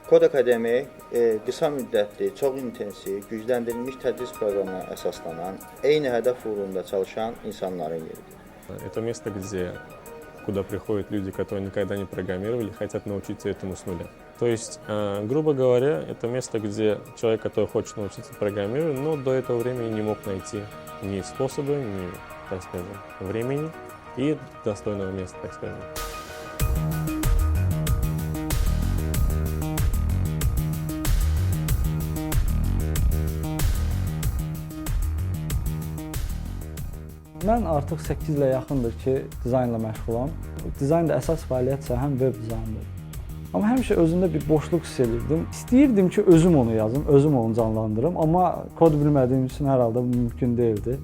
Kod Akademi qısa müddətli, çox intensiv, gücləndirilmiş tədris proqramına əsaslanan, eyni hədəf uğrunda çalışan insanların yeridir. Это место, куда приходят люди, которые никогда не программировали, хотят научиться этому с нуля. То есть, грубо говоря, это место, где человек, который хочет научиться программировать, но до этого времени не мог найти ни способы, ни, так скажем, времени и достойного места, так скажем. Mən artıq 8 ilə yaxındır ki, dizaynla məşğulam. Dizayn da əsas fəaliyyətsə həm web dizaynıdır. Amma həmişə özümdə bir boşluq hiss edirdim. İstəyirdim ki, özüm onu yazım, özüm onu canlandırım, amma kod bilmədiyim üçün hər halda bu mümkün deyildi.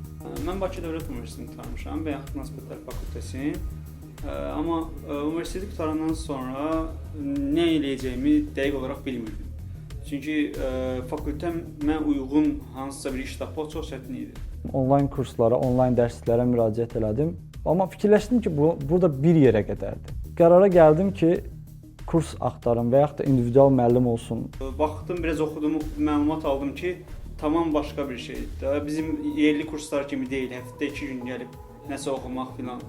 Mən Bakı Dövlət Universitetini qurtarmışam, Beynəlxalq Münasibətlər Fakültəsini. Amma universiteti qurtarandan sonra nə eləyəcəyimi dəqiq olaraq bilmirdim. Çünki fakültəmə uyğun hansısa bir iş tapmaq çox çətin idi. Onlayn kurslara, onlayn dərslərə müraciət elədim. Amma fikirləşdim ki, burada bir yerə qədərdir. Qərara gəldim ki, kurs axtarım və yaxud da individual müəllim olsun. Baxdım, biraz oxudum, məlumat aldım ki, tamam başqa bir şeydir. Bizim yerli kurslar kimi deyil, həftədə 2 gün gəlib nəsə oxumaq filan.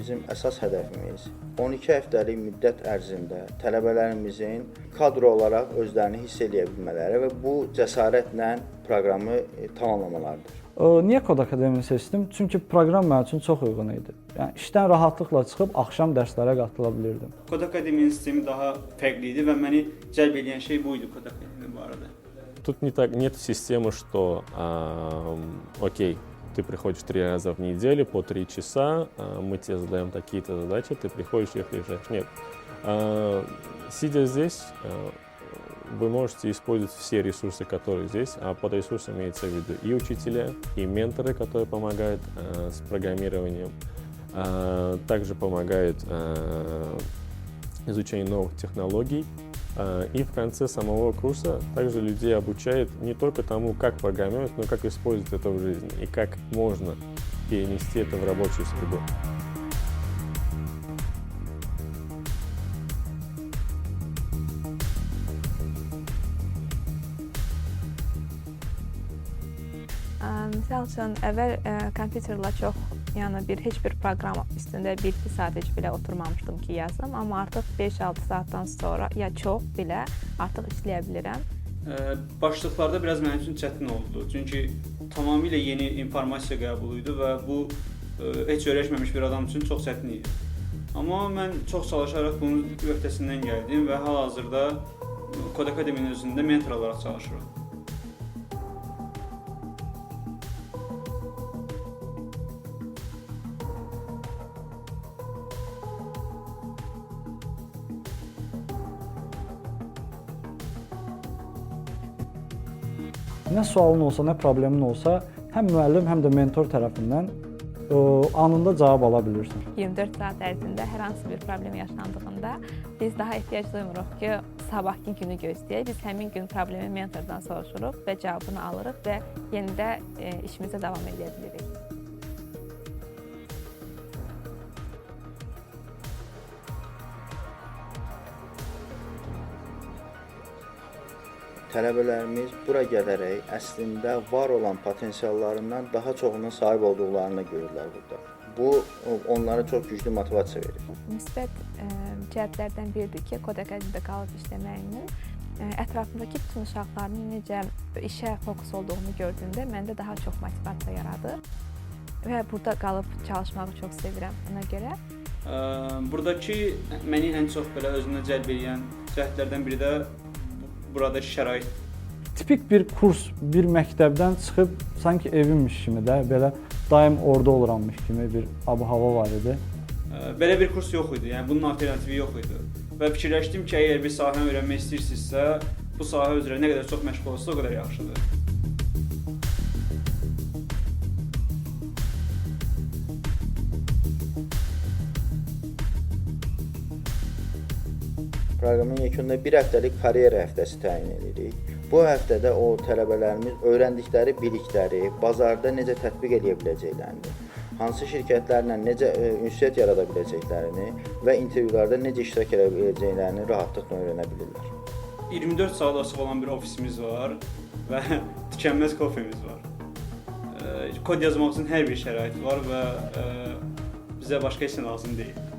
Bizim əsas hədəfimiz 12 həftəlik müddət ərzində tələbələrimizin kadro olaraq özlərini hiss edə bilmələri və bu cəsarətlə proqramı tamamlamalarıdır. Niyə Kod Akademiyasını seçdim? Çünki proqram mənim üçün çox uyğun idi. Yəni işdən rahatlıqla çıxıb axşam dərslərə qatıla bilirdim. Kod Akademiyinin sistemi daha fərqli idi və məni cəlb edən şey bu idi Kod Akademiyinin bu arada. Тут нет системы, что, окей, ты приходишь 3 раза в неделю по 3 часа, мы тебе задаем такие-то задачи, ты приходишь и их решаешь. Нет. Сидя здесь, вы можете использовать все ресурсы, которые здесь, а под ресурсами имеется в виду и учителя, и менторы, которые помогают с программированием, также помогают изучению новых технологий. И в конце самого курса также людей обучают не только тому, как программировать, но и как использовать это в жизни и как можно перенести это в рабочую среду. Misal üçün, əvvəl kompüterlə çox, yəni heç bir proqram üstündə 1-2 saat heç belə oturmamışdım ki, yazdım. Amma artıq 5-6 saatdan sonra ya çox belə artıq işləyə bilirəm. Başlıqlarda biraz mənim üçün çətin oldu. Çünki tamamilə yeni informasiya qəbulu idi və bu heç öyrəşməmiş bir adam üçün çox çətin idi. Amma mən çox çalışaraq bunun öhdəsindən gəldim və hal-hazırda Kod Akademiyinin özündə mentor olaraq çalışıram. Nə sualın olsa, nə problemin olsa, həm müəllim, həm də mentor tərəfindən anında cavab ala bilirsən. 24 saat ərzində hər hansı bir problem yaşandığında biz daha ehtiyac duymuruq ki, sabahki günü gözləyək. Biz həmin gün problemi mentordan soruşuruq və cavabını alırıq və yenidə işimizə davam edə bilirik. Tələbələrimiz bura gələrək əslində var olan potensiallarından daha çoxuna sahib olduqlarını görürlər burada. Bu onlara çox güclü motivasiya verir. Müsbət cəhətlərdən biridir ki, Kod Akademiyada qalıb işləməyinin ətrafındakı bütün uşaqların necə işə fokus olduğunu gördüyümdə məndə daha çox motivasiya yaradı və burada qalıb çalışmağı çox sevirəm ona görə. Buradakı məni ən çox belə özünə cəlb edən cəhətlərdən biri də buradakı şərait. Tipik bir kurs, bir məktəbdən çıxıb sanki evimmiş kimi də belə daim orada olurammış kimi bir ab-hava var idi. Belə bir kurs yox idi, yəni bunun alternativi yox idi. Və fikirləşdim ki, əgər bir sahəni öyrənmək istəyirsinizsə, bu sahə üzrə nə qədər çox məşğul olsa, o qədər yaxşıdır. proqramın yekununda 1 həftəlik karyera həftəsi təyin edirik. Bu həftədə o tələbələrimiz öyrəndikləri bilikləri bazarda necə tətbiq edə biləcəklərini, hansı şirkətlərlə necə ünsiyyət yarada biləcəklərini və intervyularda necə iştirak edə biləcəklərini rahatlıqla öyrənə bilirlər. 24 saat açıq olan bir ofisimiz var və tükənməz kofemiz var. Kod yazmaq üçün hər bir şərait var və bizə başqa heç nə lazım deyil.